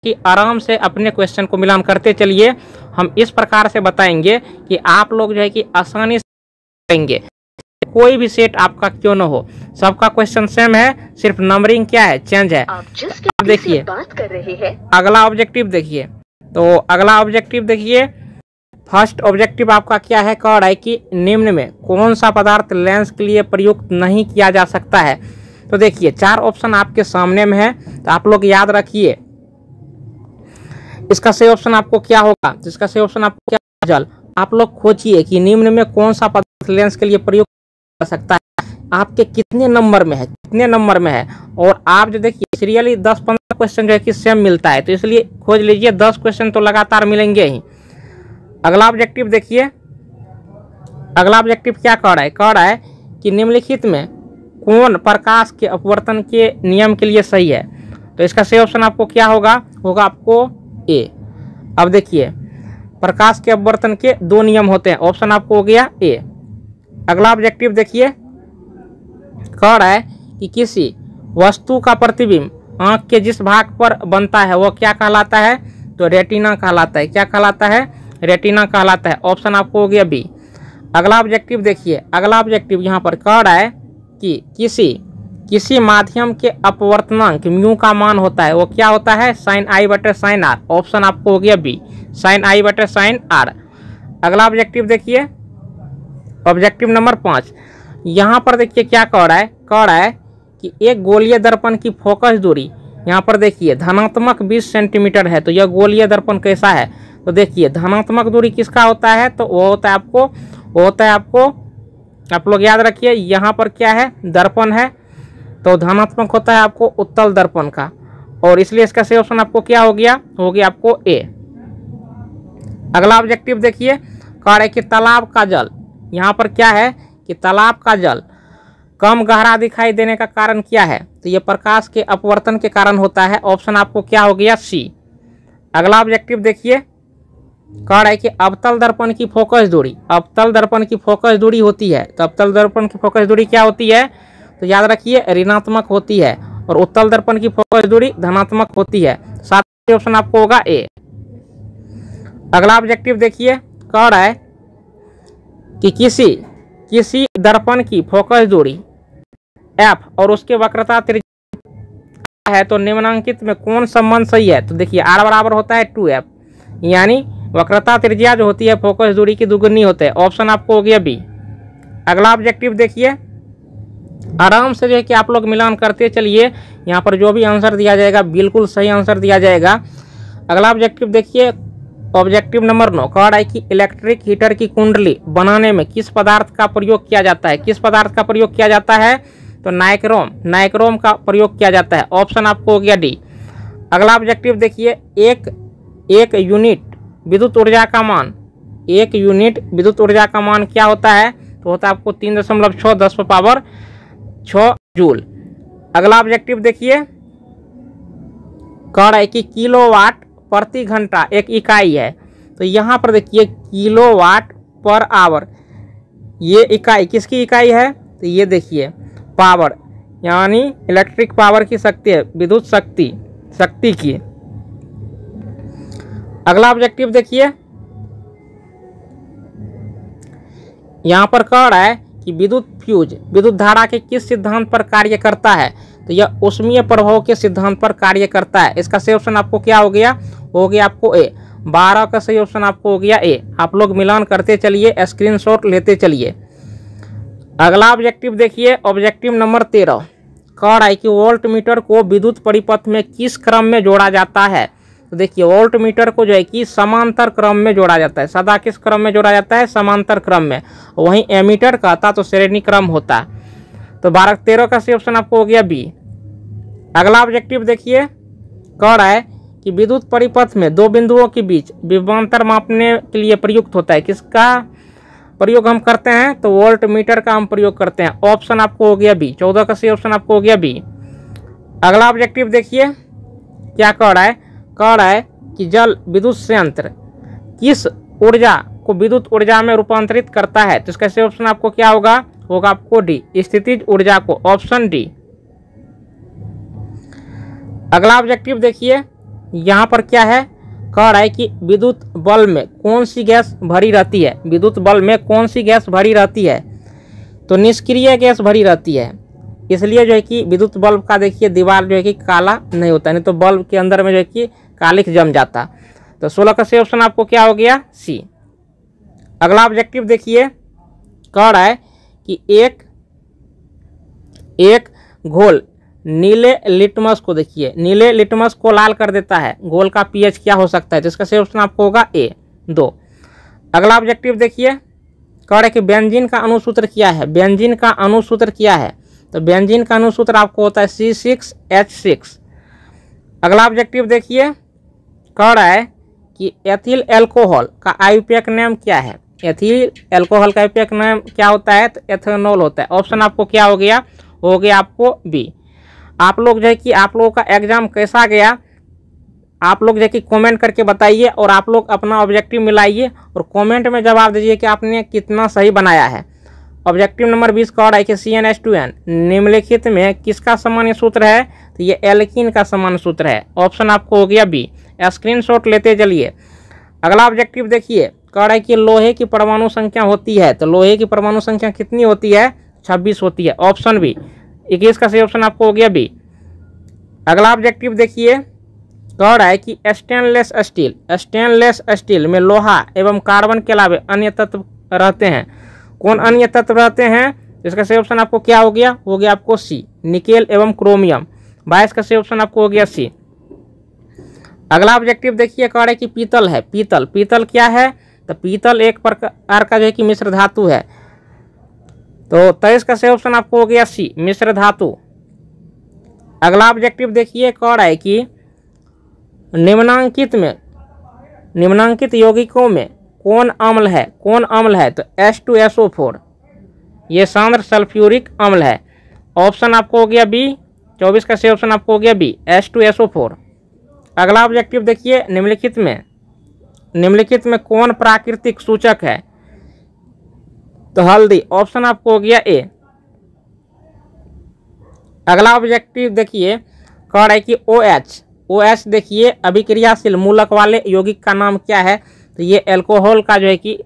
कि आराम से अपने क्वेश्चन को मिलान करते चलिए। हम इस प्रकार से बताएंगे कि आप लोग जो है कि आसानी से करेंगे, कोई भी सेट आपका क्यों न हो, सबका क्वेश्चन सेम है, सिर्फ नंबरिंग क्या है, चेंज है। अब देखिए बात कर रहे हैं, अगला ऑब्जेक्टिव देखिए। तो अगला ऑब्जेक्टिव देखिए, फर्स्ट ऑब्जेक्टिव आपका क्या है, कह रहा है कि निम्न में कौन सा पदार्थ लेंस के लिए प्रयुक्त नहीं किया जा सकता है। तो देखिए 4 ऑप्शन आपके सामने में है, तो आप लोग याद रखिए इसका सही ऑप्शन आपको क्या होगा। तो इसका सही ऑप्शन आपको क्या, जल। आप लोग खोजिए कि निम्न में कौन सा पदार्थ लेंस के लिए प्रयुक्त कर सकता है, आपके कितने नंबर में है, कितने नंबर में है। और आप जो देखिए सीरियली 10-15 क्वेश्चन जो है कि सेम मिलता है, तो इसलिए खोज लीजिए, 10 क्वेश्चन तो लगातार मिलेंगे ही। अगला ऑब्जेक्टिव देखिए, अगला ऑब्जेक्टिव क्या कह रहा है, कह रहा है कि निम्नलिखित में कौन प्रकाश के अपवर्तन के नियम के लिए सही है। तो इसका सही ऑप्शन आपको क्या होगा, होगा आपको ए। अब देखिए प्रकाश के अपवर्तन के 2 नियम होते हैं, ऑप्शन आपको हो गया ए। अगला ऑब्जेक्टिव देखिए, कह रहा है कि किसी वस्तु का प्रतिबिंब आंख के जिस भाग पर बनता है वो क्या कहलाता है। तो रेटिना कहलाता है। क्या कहलाता है, रेटिना कहलाता है। ऑप्शन आपको हो गया बी। अगला ऑब्जेक्टिव देखिए, अगला ऑब्जेक्टिव यहाँ पर कह रहा है कि किसी माध्यम के अपवर्तनांक म्यू का मान होता है, वो क्या होता है, साइन आई बटे साइन आर। ऑप्शन आपको हो गया बी, साइन आई बटे साइन आर। अगला ऑब्जेक्टिव देखिए, ऑब्जेक्टिव नंबर 5। यहाँ पर देखिए क्या कह रहा है कि एक गोलीय दर्पण की फोकस दूरी यहाँ पर देखिए धनात्मक 20 सेंटीमीटर है। तो यह गोलीय दर्पण कैसा है, तो देखिए धनात्मक दूरी किसका होता है, तो वो होता है आपको आप लोग याद रखिए, यहाँ पर क्या है, दर्पण है, तो धनात्मक होता है आपको उत्तल दर्पण का, और इसलिए इसका सही ऑप्शन आपको क्या हो गया आपको ए। अगला ऑब्जेक्टिव देखिए, कह रहा है कि तालाब का जल, यहाँ पर क्या है कि तालाब का जल कम गहरा दिखाई देने का कारण क्या है। तो ये प्रकाश के अपवर्तन के कारण होता है। ऑप्शन आपको क्या हो गया सी। अगला ऑब्जेक्टिव देखिए, कह रहा है कि अवतल दर्पण की फोकस दूरी, अवतल दर्पण की फोकस दूरी होती है, तो अवतल दर्पण की फोकस दूरी क्या होती है, तो याद रखिए ऋणात्मक होती है, और उत्तल दर्पण की फोकस दूरी धनात्मक होती है। साथ ऑप्शन आपको होगा ए। अगला ऑब्जेक्टिव देखिए, कह रहा है कि किसी दर्पण की फोकस दूरी एफ और उसके वक्रता त्रिज्या है, तो निम्नांकित में कौन संबंध सही है। तो देखिए आर बराबर होता है 2f, यानी वक्रता त्रिज्या जो होती है फोकस दूरी की दुगुनी होते हैं। ऑप्शन आपको हो गया बी। अगला ऑब्जेक्टिव देखिए, आराम से जो है कि आप लोग मिलान करते चलिए, यहाँ पर जो भी आंसर दिया जाएगा बिल्कुल सही आंसर दिया जाएगा। अगला ऑब्जेक्टिव देखिए, ऑब्जेक्टिव नंबर 9, कह रहा है कि इलेक्ट्रिक हीटर की कुंडली बनाने में किस पदार्थ का प्रयोग किया जाता है। किस पदार्थ का प्रयोग किया जाता है, तो नाइक्रोम का प्रयोग किया जाता है। ऑप्शन आपको हो गया डी। अगला ऑब्जेक्टिव देखिए, एक यूनिट विद्युत ऊर्जा का मान, 1 यूनिट विद्युत ऊर्जा का मान क्या होता है, तो होता है आपको 3.6 10⁻6 जूल। अगला ऑब्जेक्टिव देखिए, कह रहा है कि किलोवाट प्रति घंटा एक इकाई है। तो यहाँ पर देखिए किलोवाट पर आवर, ये इकाई किसकी इकाई है, तो ये देखिए पावर, यानी इलेक्ट्रिक पावर की शक्ति है, विद्युत शक्ति की। अगला ऑब्जेक्टिव देखिए, यहाँ पर कह रहा है कि विद्युत धारा के किस सिद्धांत पर कार्य करता है। तो यह ऊष्मीय प्रभाव के सिद्धांत पर कार्य करता है। इसका सही ऑप्शन आपको क्या हो गया आपको ए। 12 का सही ऑप्शन आपको हो गया ए। आप लोग मिलान करते चलिए, स्क्रीनशॉट लेते चलिए। अगला ऑब्जेक्टिव देखिए, ऑब्जेक्टिव नंबर 13, कह रहा है कि वोल्ट मीटर को विद्युत परिपथ में किस क्रम में जोड़ा जाता है। तो देखिए वोल्ट मीटर को जो है कि समांतर क्रम में जोड़ा जाता है। सदा किस क्रम में जोड़ा जाता है, समांतर क्रम में। वहीं एमीटर कहता तो श्रेणी क्रम होता। तो 12-13 का सही ऑप्शन आपको हो गया बी। अगला ऑब्जेक्टिव देखिए, कह रहा है कि विद्युत परिपथ में 2 बिंदुओं के बीच विभवांतर मापने के लिए प्रयुक्त होता है। किसका प्रयोग हम करते हैं, तो वोल्ट मीटर का हम प्रयोग करते हैं। ऑप्शन आपको हो गया बी। 14 का सही ऑप्शन आपको हो गया बी। अगला ऑब्जेक्टिव देखिए, क्या कह रहा है कि जल विद्युत संयंत्र किस ऊर्जा को विद्युत ऊर्जा में रूपांतरित करता है। तो इसका सही ऑप्शन आपको क्या होगा आपको डी, स्थितिज ऊर्जा को। Option D. अगला ऑब्जेक्टिव देखिए, यहाँ पर क्या है, कह रहा है कि विद्युत बल्ब में कौन सी गैस भरी रहती है, विद्युत बल्ब में कौन सी गैस भरी रहती है, तो निष्क्रिय गैस भरी रहती है। इसलिए जो है कि विद्युत बल्ब का देखिए दीवार जो है कि काला नहीं होता, नहीं तो बल्ब के अंदर में जो है कि कालिख जम जाता। तो 16 का सही ऑप्शन आपको क्या हो गया, सी। अगला ऑब्जेक्टिव देखिए, कह रहा है कि एक घोल नीले लिटमस को, देखिए नीले लिटमस को लाल कर देता है, घोल का पीएच क्या हो सकता है, जिसका सही ऑप्शन आपको होगा ए 2। अगला ऑब्जेक्टिव देखिए, कह रहा है कि बेंजीन का अणुसूत्र क्या है, बेंजीन का अणुसूत्र क्या है, तो बेंजीन का अणुसूत्र आपको होता है C6H6। अगला ऑब्जेक्टिव देखिए, कह रहा है कि एथिल एल्कोहल का आईयूपीएक नाम क्या है, एथिल एल्कोहल का आईयूपीएक नाम क्या होता है, तो एथेनॉल होता है। ऑप्शन आपको क्या हो गया आपको बी। आप लोग जो है कि आप लोगों का एग्जाम कैसा गया, आप लोग जो है कि कमेंट करके बताइए, और आप लोग अपना ऑब्जेक्टिव मिलाइए और कमेंट में जवाब दीजिए कि आपने कितना सही बनाया है। ऑब्जेक्टिव नंबर 20 का है कि CnH2n निम्नलिखित में किसका सामान्य सूत्र है, तो ये एल्कीन का सामान्य सूत्र है। ऑप्शन आपको हो गया बी। स्क्रीनशॉट लेते चलिए। अगला ऑब्जेक्टिव देखिए, कह रहा है कि लोहे की परमाणु संख्या होती है, तो लोहे की परमाणु संख्या कितनी होती है, 26 होती है। Option B. 21 का सही ऑप्शन आपको हो गया बी। अगला ऑब्जेक्टिव देखिए, कह रहा है कि स्टेनलेस स्टील में लोहा एवं कार्बन के अलावा अन्य तत्व रहते हैं। कौन अन्य तत्व रहते हैं, इसका सही ऑप्शन आपको क्या हो गया आपको सी, निकेल एवं क्रोमियम। 22 का सही ऑप्शन आपको हो गया सी। अगला ऑब्जेक्टिव देखिए, कह रहा है कि पीतल है, पीतल क्या है, तो पीतल एक प्रकार का जो है कि मिश्र धातु है। तो 23 का सही ऑप्शन आपको हो गया सी, मिश्र धातु। अगला ऑब्जेक्टिव देखिए, कह रहा है कि निम्नांकित यौगिकों में कौन अम्ल है, तो H2SO4, ये सांद्र सल्फ्यूरिक अम्ल है। ऑप्शन आपको हो गया बी। 24 का सही ऑप्शन आपको हो गया बी, H2SO4। अगला ऑब्जेक्टिव देखिए, निम्नलिखित में कौन प्राकृतिक सूचक है, तो हल्दी। ऑप्शन आपको हो गया ए। अगला ऑब्जेक्टिव देखिए, कह रहा है कि OH देखिए अभिक्रियाशील मूलक वाले यौगिक का नाम क्या है, तो ये एल्कोहल का जो है कि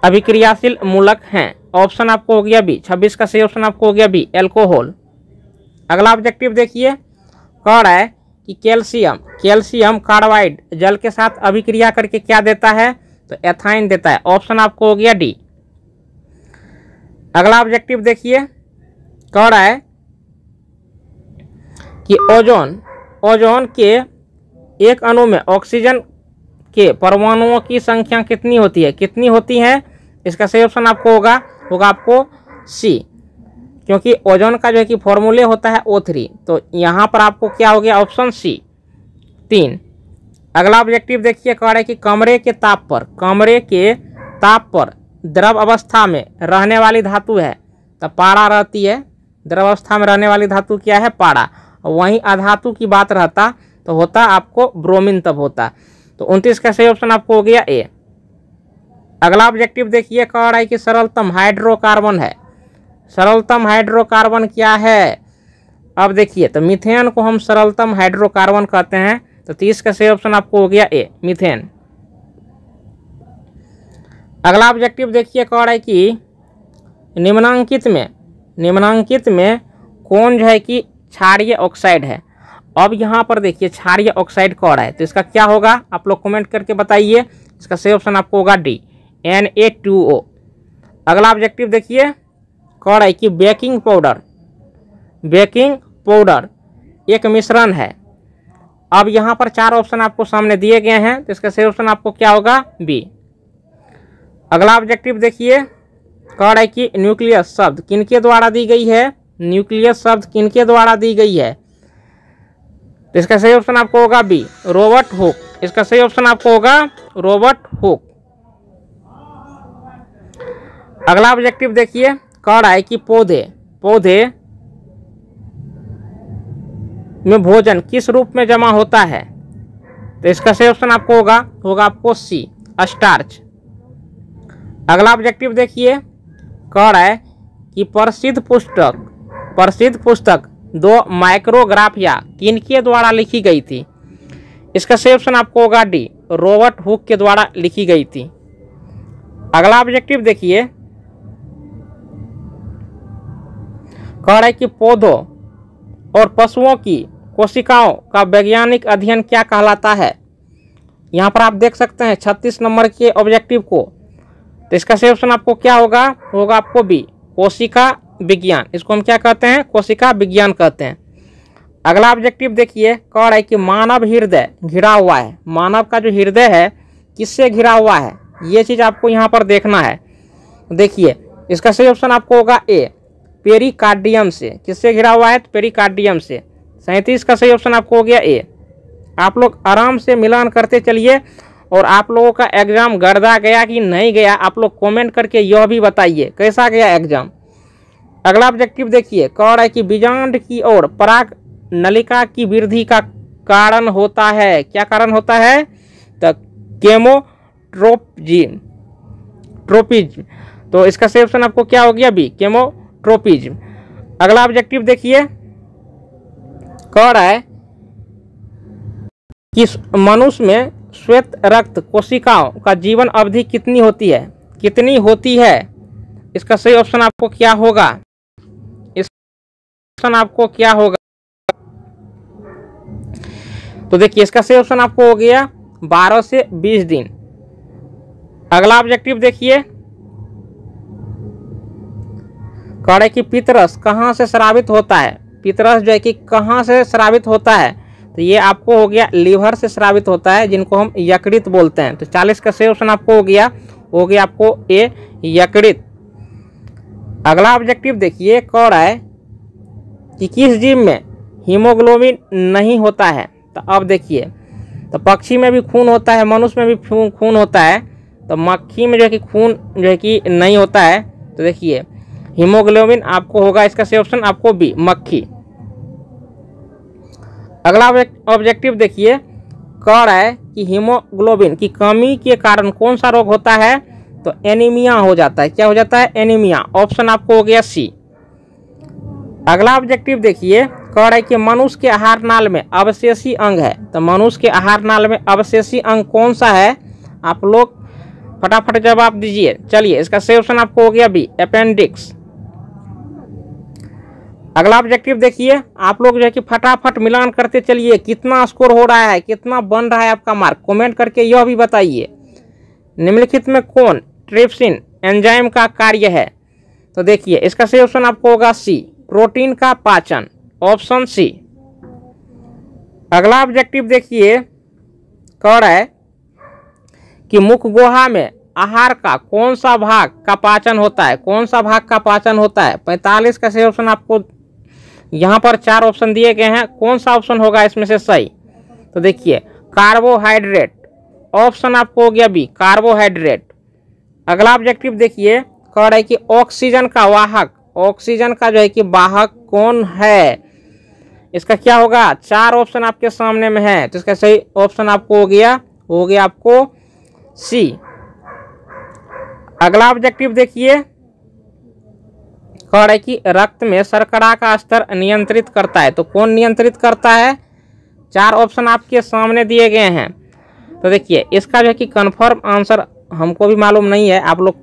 अभिक्रियाशील मूलक हैं। ऑप्शन आपको हो गया बी। 26 का सही ऑप्शन आपको हो गया बी, एल्कोहल। अगला ऑब्जेक्टिव देखिए, कह रहा है कि कैल्शियम कार्बाइड जल के साथ अभिक्रिया करके क्या देता है, तो एथाइन देता है। ऑप्शन आपको हो गया डी। अगला ऑब्जेक्टिव देखिए, कह रहा है कि ओजोन के एक अणु में ऑक्सीजन के परमाणुओं की संख्या कितनी होती है, इसका सही ऑप्शन आपको होगा आपको सी, क्योंकि ओजोन का जो है कि फॉर्मूले होता है O3। तो यहाँ पर आपको क्या हो गया, ऑप्शन सी 3। अगला ऑब्जेक्टिव देखिए, कह रहा है कि कमरे के ताप पर द्रव अवस्था में रहने वाली धातु है, तो पारा रहती है। द्रव अवस्था में रहने वाली धातु क्या है, पारा। वहीं अधातु की बात रहता तो होता आपको ब्रोमीन, तब होता। तो 29 का सही ऑप्शन आपको हो गया ए। अगला ऑब्जेक्टिव देखिए, कह रहा है कि सरलतम हाइड्रोकार्बन है, सरलतम हाइड्रोकार्बन क्या है। अब देखिए, तो मीथेन को हम सरलतम हाइड्रोकार्बन कहते हैं। तो 30 का सही ऑप्शन आपको हो गया ए, मीथेन। अगला ऑब्जेक्टिव देखिए, कह रहा है कि निम्नांकित में कौन जो है कि क्षारीय ऑक्साइड है। अब यहाँ पर देखिए क्षारीय ऑक्साइड कह रहा है, तो इसका क्या होगा, आप लोग कमेंट करके बताइए। इसका सही ऑप्शन आपको होगा डी, Na2O। अगला ऑब्जेक्टिव देखिए, कह रहा है कि बेकिंग पाउडर एक मिश्रण है। अब यहाँ पर 4 ऑप्शन आपको सामने दिए गए हैं, तो इसका सही ऑप्शन आपको क्या होगा, बी। अगला ऑब्जेक्टिव देखिए, कह रहा है कि न्यूक्लियस शब्द किनके द्वारा दी गई है, न्यूक्लियस शब्द किनके द्वारा दी गई है, तो इसका सही ऑप्शन आपको होगा बी, रॉबर्ट हुक। इसका सही ऑप्शन आपको होगा रॉबर्ट हुक। अगला ऑब्जेक्टिव देखिए, कह रहा है कि पौधे में भोजन किस रूप में जमा होता है, तो इसका सही ऑप्शन आपको होगा आपको सी, स्टार्च। अगला ऑब्जेक्टिव देखिए, कह रहा है कि प्रसिद्ध पुस्तक 2 माइक्रोग्राफिया किनके द्वारा लिखी गई थी, इसका सही ऑप्शन आपको होगा डी, रॉबर्ट हुक के द्वारा लिखी गई थी। अगला ऑब्जेक्टिव देखिए, कह रहा है कि पौधों और पशुओं की कोशिकाओं का वैज्ञानिक अध्ययन क्या कहलाता है। यहाँ पर आप देख सकते हैं 36 नंबर के ऑब्जेक्टिव को। तो इसका सही ऑप्शन आपको क्या होगा, होगा आपको बी, कोशिका विज्ञान। इसको हम क्या कहते हैं, कोशिका विज्ञान कहते हैं। अगला ऑब्जेक्टिव देखिए, कह रहा है कि मानव हृदय घिरा हुआ है। मानव का जो हृदय है किससे घिरा हुआ है, ये चीज आपको यहाँ पर देखना है। देखिए इसका सही ऑप्शन आपको होगा ए, पेरिकार्डियम से। किससे घिरा हुआ है, तो पेरिकार्डियम से। 37 का सही ऑप्शन आपको हो गया ए। आप लोग आराम से मिलान करते चलिए, और आप लोगों का एग्जाम गर्दा गया कि नहीं गया, आप लोग कमेंट करके यह भी बताइए कैसा गया एग्जाम। अगला ऑब्जेक्टिव देखिए, कह रहा है कि बीजांड की ओर पराग नलिका की वृद्धि का कारण होता है। क्या कारण होता है, तो केमोट्रोपिज्म। तो इसका सही ऑप्शन आपको क्या हो गया, बी, केमोट्रोपिज्म। अगला ऑब्जेक्टिव देखिए, कह रहा है कि मनुष्य में श्वेत रक्त कोशिकाओं का जीवन अवधि कितनी होती है, कितनी होती है। इसका सही ऑप्शन आपको क्या होगा, इस ऑप्शन आपको क्या होगा, तो देखिए इसका सही ऑप्शन आपको हो गया 12 से 20 दिन। अगला ऑब्जेक्टिव देखिए, कह रहा है कि पितरस कहाँ से स्रावित होता है। पितरस जो है कि कहाँ से स्रावित होता है, तो ये आपको हो गया लीवर से स्रावित होता है, जिनको हम यकृत बोलते हैं। तो 40 का सही ऑप्शन आपको हो गया आपको ए, यकृत। अगला ऑब्जेक्टिव देखिए, कह रहा है कि किस जीव में हीमोग्लोबिन नहीं होता है। तो अब देखिए, तो पक्षी में भी खून होता है, मनुष्य में भी खून होता है, तो मक्खी में जो है कि खून जो है कि नहीं होता है। तो देखिए हीमोग्लोबिन आपको होगा, इसका सही ऑप्शन आपको बी, मक्खी। अगला ऑब्जेक्टिव देखिए, कह रहा है कि हीमोग्लोबिन की कमी के कारण कौन सा रोग होता है, तो एनीमिया हो जाता है। क्या हो जाता है, एनीमिया। ऑप्शन आपको हो गया सी। अगला ऑब्जेक्टिव देखिए, कह रहा है कि मनुष्य के आहार नाल में अवशेषी अंग है। तो मनुष्य के आहार नाल में अवशेषी अंग कौन सा है, आप लोग फटाफट जवाब दीजिए। चलिए इसका सही ऑप्शन आपको हो गया बी, अपेंडिक्स। अगला ऑब्जेक्टिव देखिए, आप लोग जो है कि फटाफट मिलान करते चलिए, कितना स्कोर हो रहा है, कितना बन रहा है आपका मार्क, कमेंट करके यह भी बताइए। निम्नलिखित में कौन ट्रिप्सिन एंजाइम का कार्य है। तो देखिए इसका सही ऑप्शन आपको होगा सी, प्रोटीन का पाचन। Option C. अगला ऑब्जेक्टिव देखिए, कह रहा है कि मुख गुहा में आहार का कौन सा भाग का पाचन होता है, कौन सा भाग का पाचन होता है। 45 का सही ऑप्शन आपको यहाँ पर 4 ऑप्शन दिए गए हैं, कौन सा ऑप्शन होगा इसमें से सही। तो देखिए कार्बोहाइड्रेट। ऑप्शन आपको हो गया बी, कार्बोहाइड्रेट। अगला ऑब्जेक्टिव देखिए, कह रहा है कि ऑक्सीजन का वाहक, ऑक्सीजन का जो है कि वाहक कौन है। इसका क्या होगा, 4 ऑप्शन आपके सामने में है, तो इसका सही ऑप्शन आपको हो गया आपको सी। अगला ऑब्जेक्टिव देखिए, कह रहा है कि रक्त में शर्करा का स्तर नियंत्रित करता है। तो कौन नियंत्रित करता है, 4 ऑप्शन आपके सामने दिए गए हैं। तो देखिए इसका जो है कि कंफर्म आंसर हमको भी मालूम नहीं है, आप लोग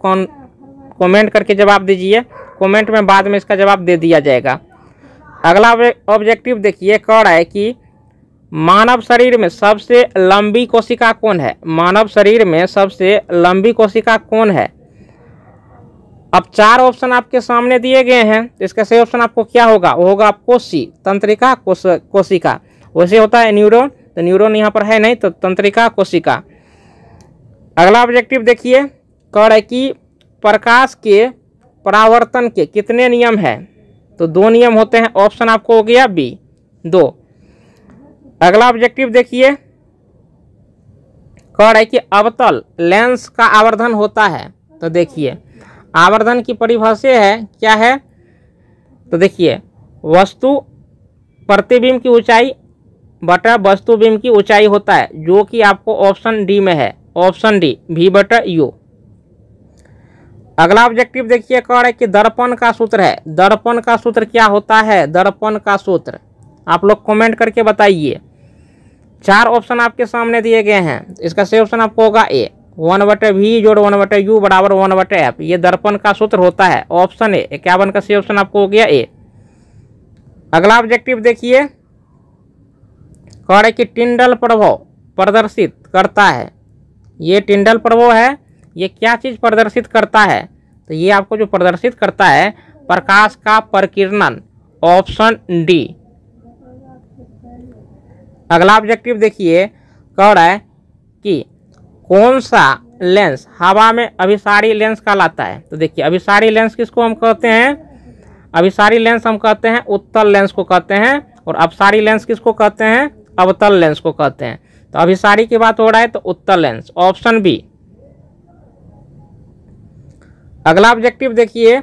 कमेंट करके जवाब दीजिए, कमेंट में बाद में इसका जवाब दे दिया जाएगा। अगला ऑब्जेक्टिव देखिए, कह रहा है कि मानव शरीर में सबसे लंबी कोशिका कौन है। मानव शरीर में सबसे लंबी कोशिका कौन है। अब 4 ऑप्शन आपके सामने दिए गए हैं, तो इसका सही ऑप्शन आपको क्या होगा, वो होगा आपको सी, तंत्रिका कोशिका। वैसे होता है न्यूरॉन, तो न्यूरॉन यहाँ पर है नहीं, तो तंत्रिका कोशिका। अगला ऑब्जेक्टिव देखिए, कह रहा है कि प्रकाश के परावर्तन के कितने नियम है। तो 2 नियम होते हैं। ऑप्शन आपको हो गया बी, 2। अगला ऑब्जेक्टिव देखिए, कह रहा है कि अवतल लेंस का आवर्धन होता है। तो देखिए आवर्धन की परिभाषा है क्या है, तो देखिए वस्तु प्रतिबिंब की ऊंचाई बटा वस्तुबिंब की ऊंचाई होता है, जो कि आपको ऑप्शन डी में है। ऑप्शन डी, भी बटा यू। अगला ऑब्जेक्टिव देखिए, कह रहा है कि दर्पण का सूत्र है। दर्पण का सूत्र क्या होता है, दर्पण का सूत्र आप लोग कमेंट करके बताइए। चार ऑप्शन आपके सामने दिए गए हैं। इसका सही ऑप्शन आपको होगा ए, 1/v जोड़ 1/u बराबर 1/f। ये दर्पण का सूत्र होता है। ऑप्शन ए 51 का सही ऑप्शन आपको हो गया ए। अगला ऑब्जेक्टिव देखिए, कह रहा है कि टिंडल प्रभाव प्रदर्शित करता है। ये टिंडल प्रभाव है, ये क्या चीज प्रदर्शित करता है? तो ये आपको जो प्रदर्शित करता है प्रकाश का प्रकीर्णन, ऑप्शन डी। अगला ऑब्जेक्टिव देखिए, कह रहा है कि कौन सा लेंस हवा में अभिसारी लेंस कहलाता है? तो देखिए अभिसारी लेंस किसको हम कहते हैं? अभिसारी लेंस हम कहते हैं उत्तल लेंस को कहते हैं, और अपसारी लेंस किसको कहते हैं? अवतल लेंस को कहते हैं। तो अभिसारी की बात हो रहा है तो उत्तल लेंस, ऑप्शन बी। अगला ऑब्जेक्टिव देखिए,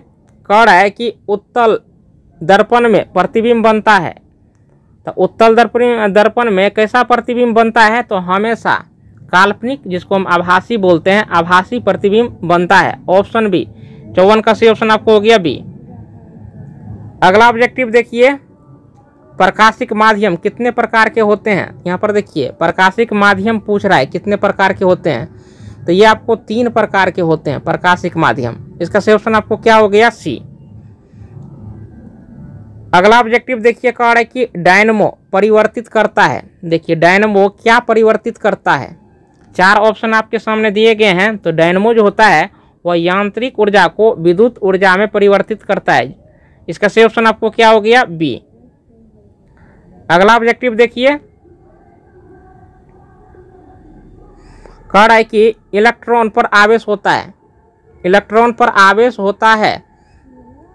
कह रहा है कि उत्तल दर्पण में प्रतिबिंब बनता है। तो उत्तल दर्पण में कैसा प्रतिबिंब बनता है? तो हमेशा काल्पनिक, जिसको हम आभासी बोलते हैं, आभासी प्रतिबिंब बनता है, ऑप्शन बी। 54 का सही ऑप्शन आपको हो गया बी। अगला ऑब्जेक्टिव देखिए, प्रकाशिक माध्यम कितने प्रकार के होते हैं? यहाँ पर देखिए प्रकाशिक माध्यम पूछ रहा है कितने प्रकार के होते हैं? तो ये आपको 3 प्रकार के होते हैं प्रकाशिक माध्यम। इसका सही ऑप्शन आपको क्या हो गया? सी। अगला ऑब्जेक्टिव देखिए, कह रहा है कि डायनमो परिवर्तित करता है। देखिए डायनमो क्या परिवर्तित करता है? 4 ऑप्शन आपके सामने दिए गए हैं। तो डायनमो जो होता है वह यांत्रिक ऊर्जा को विद्युत ऊर्जा में परिवर्तित करता है। इसका सही ऑप्शन आपको क्या हो गया? बी। अगला ऑब्जेक्टिव देखिए, कह रहा है कि इलेक्ट्रॉन पर आवेश होता है। इलेक्ट्रॉन पर आवेश होता है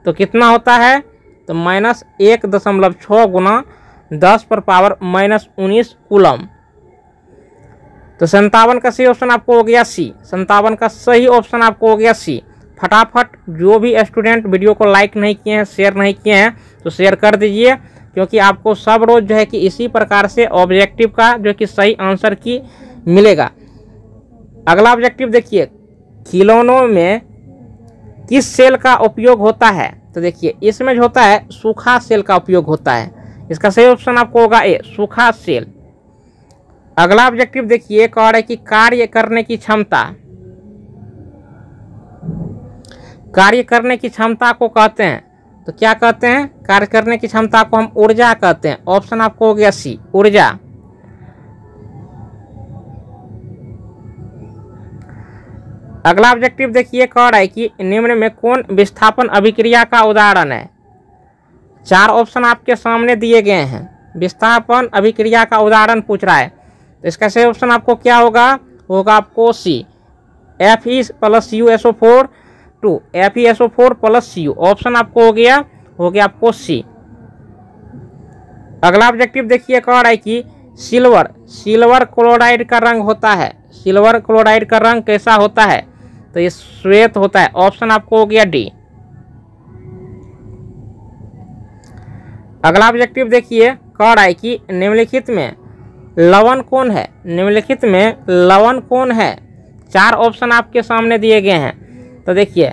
तो कितना होता है? तो -1.6 गुना 10⁻⁻19 कूलम। तो 57 का सही ऑप्शन आपको हो गया सी। 57 का सही ऑप्शन आपको हो गया सी। फटाफट जो भी स्टूडेंट वीडियो को लाइक नहीं किए हैं, शेयर नहीं किए हैं, तो शेयर कर दीजिए, क्योंकि आपको सब रोज जो है कि इसी प्रकार से ऑब्जेक्टिव का जो कि सही आंसर की मिलेगा। अगला ऑब्जेक्टिव देखिए, खिलौनों में किस सेल का उपयोग होता है? तो देखिए इसमें जो होता है सूखा सेल का उपयोग होता है। इसका सही ऑप्शन आपको होगा ए, सूखा सेल। अगला ऑब्जेक्टिव देखिए, कह रहा है कि कार्य करने की क्षमता, कार्य करने की क्षमता को कहते हैं। तो क्या कहते हैं? कार्य करने की क्षमता को हम ऊर्जा कहते हैं। ऑप्शन आपको हो गया सी, ऊर्जा। अगला ऑब्जेक्टिव देखिए, कह रहा है कि निम्न में कौन विस्थापन अभिक्रिया का उदाहरण है? 4 ऑप्शन आपके सामने दिए गए हैं। विस्थापन अभिक्रिया का उदाहरण पूछ रहा है, तो इसका सही ऑप्शन आपको क्या होगा? होगा आपको सी, Fe + CuSO4 2 FeSO4 + Cu। Option आपको हो गया आपको सी। अगला ऑब्जेक्टिव देखिए, कह रहा है कि सिल्वर क्लोराइड का रंग होता है। सिल्वर क्लोराइड का रंग कैसा होता है? तो ये श्वेत होता है। ऑप्शन आपको हो गया डी। अगला ऑब्जेक्टिव देखिए, कह रहा है कि निम्नलिखित में लवण कौन है? निम्नलिखित में लवण कौन है? 4 ऑप्शन आपके सामने दिए गए हैं। तो देखिए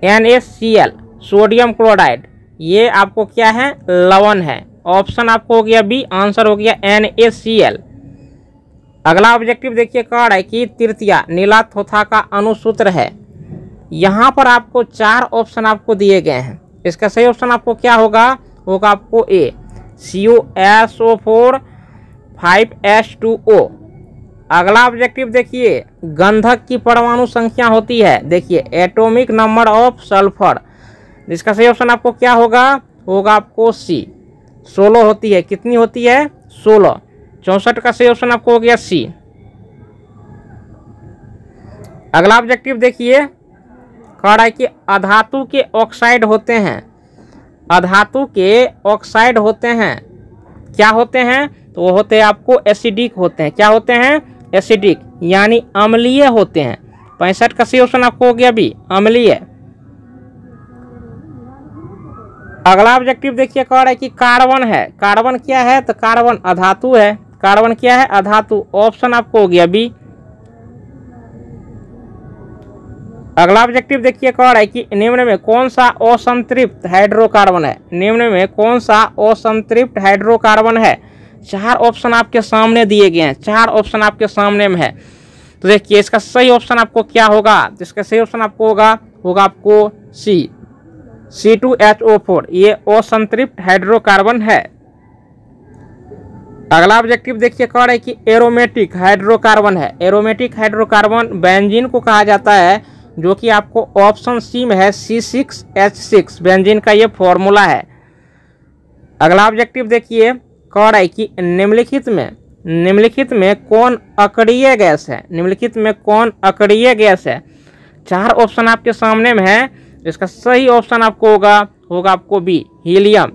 NaCl सोडियम क्लोराइड, ये आपको क्या है? लवण है। ऑप्शन आपको हो गया बी, आंसर हो गया NaCl। अगला ऑब्जेक्टिव देखिए, कह रहा है कि तृतीया नीलाथोथा का अनुसूत्र है। यहाँ पर आपको 4 ऑप्शन आपको दिए गए हैं। इसका सही ऑप्शन आपको क्या होगा? होगा आपको ए, CuSO4 5H2O। अगला ऑब्जेक्टिव देखिए, गंधक की परमाणु संख्या होती है। देखिए एटॉमिक नंबर ऑफ सल्फर, जिसका सही ऑप्शन आपको क्या होगा? होगा आपको सी, 16 होती है। कितनी होती है? 16। 64 का सही ऑप्शन आपको हो गया सी। अगला ऑब्जेक्टिव देखिए, कह रहा है कि अधातु के ऑक्साइड होते हैं। अधातु के ऑक्साइड होते हैं, क्या होते हैं? तो वो होते हैं आपको एसिडिक होते हैं। क्या होते हैं? एसिडिक, यानी अम्लीय होते हैं। 65 का सही ऑप्शन आपको हो गया बी, अम्लीय। अगला ऑब्जेक्टिव देखिए, कह रहा है कि कार्बन है। कार्बन क्या है? तो कार्बन अधातु है। कार्बन क्या है? अधातु। ऑप्शन आपको हो गया बी। अगला ऑब्जेक्टिव देखिए, कह रहा है कि निम्न में कौन सा असंतृप्त हाइड्रोकार्बन है? निम्न में कौन सा असंतृप्त हाइड्रोकार्बन है? 4 ऑप्शन आपके सामने दिए गए हैं, 4 ऑप्शन आपके सामने में है। तो देखिए इसका सही ऑप्शन आपको क्या होगा, तो इसका सही ऑप्शन आपको होगा आपको सी, C2H4, ये असंतृप्त हाइड्रोकार्बन है। अगला ऑब्जेक्टिव देखिए कह रहा है कि एरोमेटिक हाइड्रोकार्बन है। एरोमेटिक हाइड्रोकार्बन बेंजीन को कहा जाता है, जो कि आपको ऑप्शन सी में है, C6H6 बेंजीन का ये फॉर्मूला है। अगला ऑब्जेक्टिव देखिए कह रहा है कि निम्नलिखित में कौन अकड़ीय गैस है, निम्नलिखित में कौन अकड़ीय गैस है। 4 ऑप्शन आपके सामने में है, इसका सही ऑप्शन आपको होगा आपको बी, हीलियम।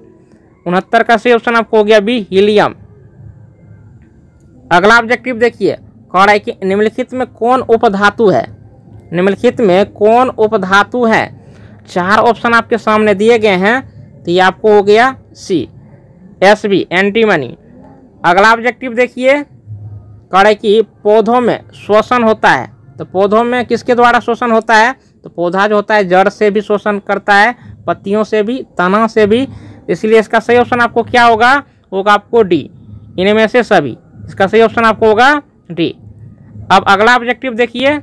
69 का सही ऑप्शन आपको हो गया बी, हीलियम। अगला ऑब्जेक्टिव देखिए कह रहा है कि निम्नलिखित में कौन उपधातु है, निम्नलिखित में कौन उपधातु है। 4 ऑप्शन आपके सामने दिए गए हैं, तो ये आपको हो गया सी, Sb, एंटीमनी। अगला ऑब्जेक्टिव देखिए कह रहा है कि पौधों में शोषण होता है, तो पौधों में किसके द्वारा शोषण होता है, तो पौधा जो होता है जड़ से भी शोषण करता है, पत्तियों से भी, तना से भी। इसलिए इसका सही ऑप्शन आपको क्या होगा आपको डी, इनमें से सभी। इसका सही ऑप्शन आपको होगा डी। अब अगला ऑब्जेक्टिव देखिए,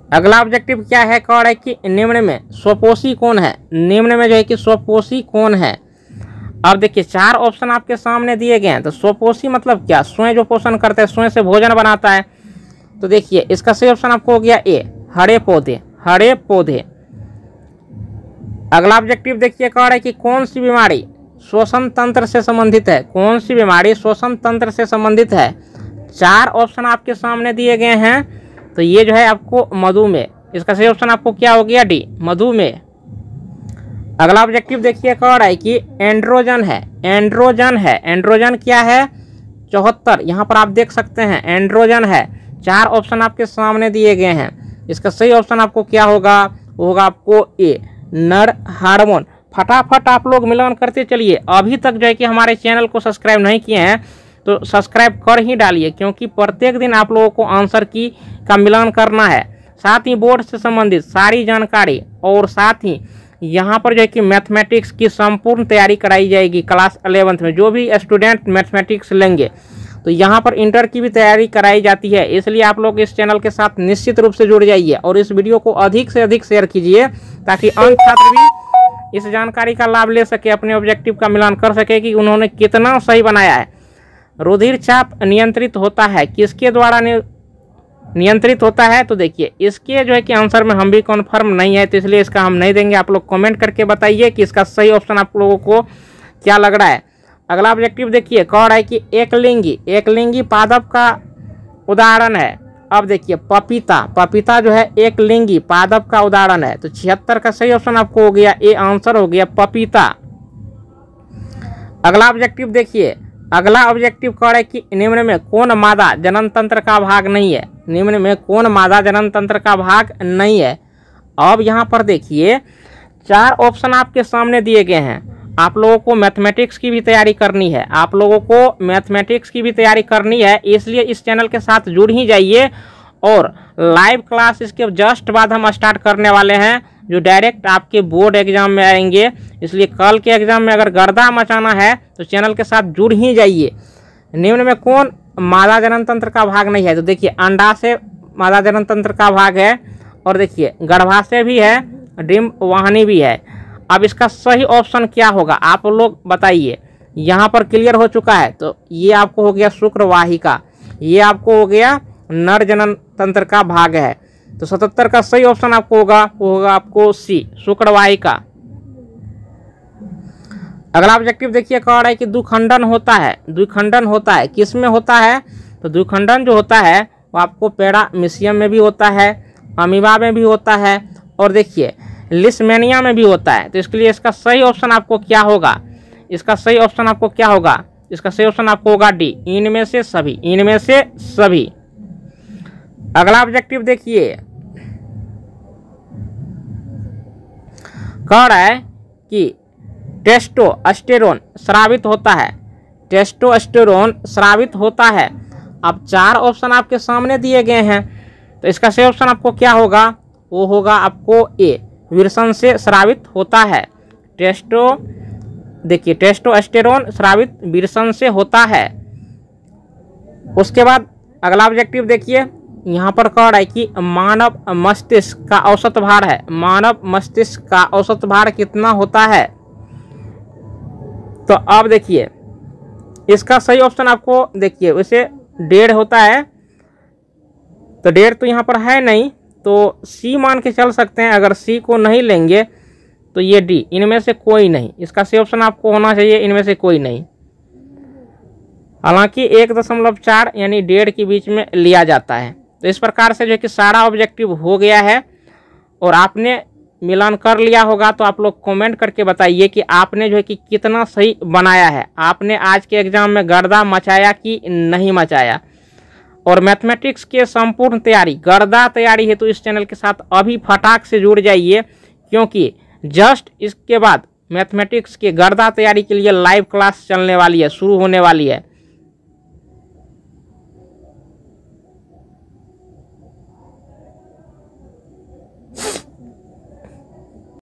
अगला ऑब्जेक्टिव क्या है, कह रहा है कि निम्न में स्वपोषी कौन है, निम्न में जो है कि स्वपोषी कौन है। अब देखिए 4 ऑप्शन आपके सामने दिए गए हैं, तो स्वपोषी मतलब क्या, स्वयं जो पोषण करता है, स्वयं से भोजन बनाता है। तो देखिए इसका सही ऑप्शन आपको हो गया ए, हरे पौधे, हरे पौधे। अगला ऑब्जेक्टिव देखिए कह रहा है कि कौन सी बीमारी श्वसन तंत्र से संबंधित है, कौन सी बीमारी श्वसन तंत्र से संबंधित है। 4 ऑप्शन आपके सामने दिए गए हैं, तो ये जो है आपको मधुमेह। इसका सही ऑप्शन आपको क्या हो गया डी, मधुमेह। अगला ऑब्जेक्टिव देखिए कह रहा है कि एंड्रोजन है, एंड्रोजन है। एंड्रोजन क्या है, 74, यहाँ पर आप देख सकते हैं एंड्रोजन है। 4 ऑप्शन आपके सामने दिए गए हैं, इसका सही ऑप्शन आपको क्या होगा आपको ए, नर हार्मोन। फटाफट आप लोग मिलान करते चलिए। अभी तक जो है कि हमारे चैनल को सब्सक्राइब नहीं किए हैं तो सब्सक्राइब कर ही डालिए, क्योंकि प्रत्येक दिन आप लोगों को आंसर की का मिलान करना है, साथ ही बोर्ड से संबंधित सारी जानकारी, और साथ ही यहाँ पर जो है कि मैथमेटिक्स की संपूर्ण तैयारी कराई जाएगी। क्लास 11th में जो भी स्टूडेंट मैथमेटिक्स लेंगे, तो यहाँ पर इंटर की भी तैयारी कराई जाती है। इसलिए आप लोग इस चैनल के साथ निश्चित रूप से जुड़ जाइए और इस वीडियो को अधिक से अधिक शेयर कीजिए, ताकि अन्य छात्र भी इस जानकारी का लाभ ले सके, अपने ऑब्जेक्टिव का मिलान कर सके कि उन्होंने कितना सही बनाया है। रुधिर चाप नियंत्रित होता है, किसके द्वारा नियंत्रित होता है। तो देखिए इसके जो है कि आंसर में हम भी कन्फर्म नहीं है, तो इसलिए इसका हम नहीं देंगे। आप लोग कमेंट करके बताइए कि इसका सही ऑप्शन आप लोगों को क्या लग रहा है। अगला ऑब्जेक्टिव देखिए कह रहा है कि एकलिंगी पादप का उदाहरण है। अब देखिए पपीता जो है एकलिंगी पादप का उदाहरण है। तो 76 का सही ऑप्शन आपको हो गया ए, आंसर हो गया पपीता। अगला ऑब्जेक्टिव देखिए, अगला ऑब्जेक्टिव कह रहा है कि निम्न में कौन मादा जनन तंत्र का भाग नहीं है, निम्न में कौन मादा जनन तंत्र का भाग नहीं है। अब यहाँ पर देखिए 4 ऑप्शन आपके सामने दिए गए हैं। आप लोगों को मैथमेटिक्स की भी तैयारी करनी है, आप लोगों को मैथमेटिक्स की भी तैयारी करनी है, इसलिए इस चैनल के साथ जुड़ ही जाइए। और लाइव क्लास इसके जस्ट बाद हम स्टार्ट करने वाले हैं, जो डायरेक्ट आपके बोर्ड एग्जाम में आएंगे। इसलिए कल के एग्जाम में अगर गर्दा मचाना है तो चैनल के साथ जुड़ ही जाइए। निम्न में कौन मादा जनन तंत्र का भाग नहीं है। तो देखिए अंडाशय मादा जनन तंत्र का भाग है, और देखिए गर्भाशय भी है, डिम्ब वाहिनी भी है। अब इसका सही ऑप्शन क्या होगा आप लोग बताइए। यहाँ पर क्लियर हो चुका है, तो ये आपको हो गया शुक्रवाहिका, ये आपको हो गया नर जनन तंत्र का भाग है। तो 77 का सही ऑप्शन आपको होगा आपको सी, शुक्रवाहिका। अगला ऑब्जेक्टिव देखिए कह रहा है कि द्विखंडन होता है, किस में होता है। तो द्विखंडन जो होता है वो आपको पैरामीशियम में भी होता है, अमीबा में भी होता है, और देखिए लिस्मेनिया में भी होता है। तो इसके लिए इसका सही ऑप्शन आपको क्या होगा, इसका सही ऑप्शन आपको क्या होगा, इसका सही ऑप्शन आपको होगा डी, इनमें से सभी, इनमें से सभी। अगला ऑब्जेक्टिव देखिए कह रहा है कि टेस्टोस्टेरोन स्रावित होता है, टेस्टोस्टेरोन स्रावित होता है। अब 4 ऑप्शन आपके सामने दिए गए हैं, तो इसका सही ऑप्शन आपको क्या होगा, वो होगा आपको ए, विरसन से स्रावित होता है। देखिए टेस्टोस्टेरोन स्रावित विरसन से होता है। उसके बाद अगला ऑब्जेक्टिव देखिए, यहाँ पर कह रहा है कि मानव मस्तिष्क का औसत भार है। मानव मस्तिष्क का औसत भार कितना होता है? तो अब देखिए इसका सही ऑप्शन आपको देखिए वैसे 1.5 होता है, तो 1.5 तो यहाँ पर है नहीं, तो सी मान के चल सकते हैं। अगर सी को नहीं लेंगे तो ये डी, इनमें से कोई नहीं। इसका सही ऑप्शन आपको होना चाहिए इनमें से कोई नहीं। हालांकि 1.4 यानी 1.5 के बीच में लिया जाता है। तो इस प्रकार से जो है कि सारा ऑब्जेक्टिव हो गया है और आपने मिलान कर लिया होगा। तो आप लोग कमेंट करके बताइए कि आपने जो है कि कितना सही बनाया है। आपने आज के एग्जाम में गर्दा मचाया कि नहीं मचाया। और मैथमेटिक्स के संपूर्ण तैयारी, गर्दा तैयारी है तो इस चैनल के साथ अभी फटाक से जुड़ जाइए, क्योंकि जस्ट इसके बाद मैथमेटिक्स के गर्दा तैयारी के लिए लाइव क्लास चलने वाली है, शुरू होने वाली है।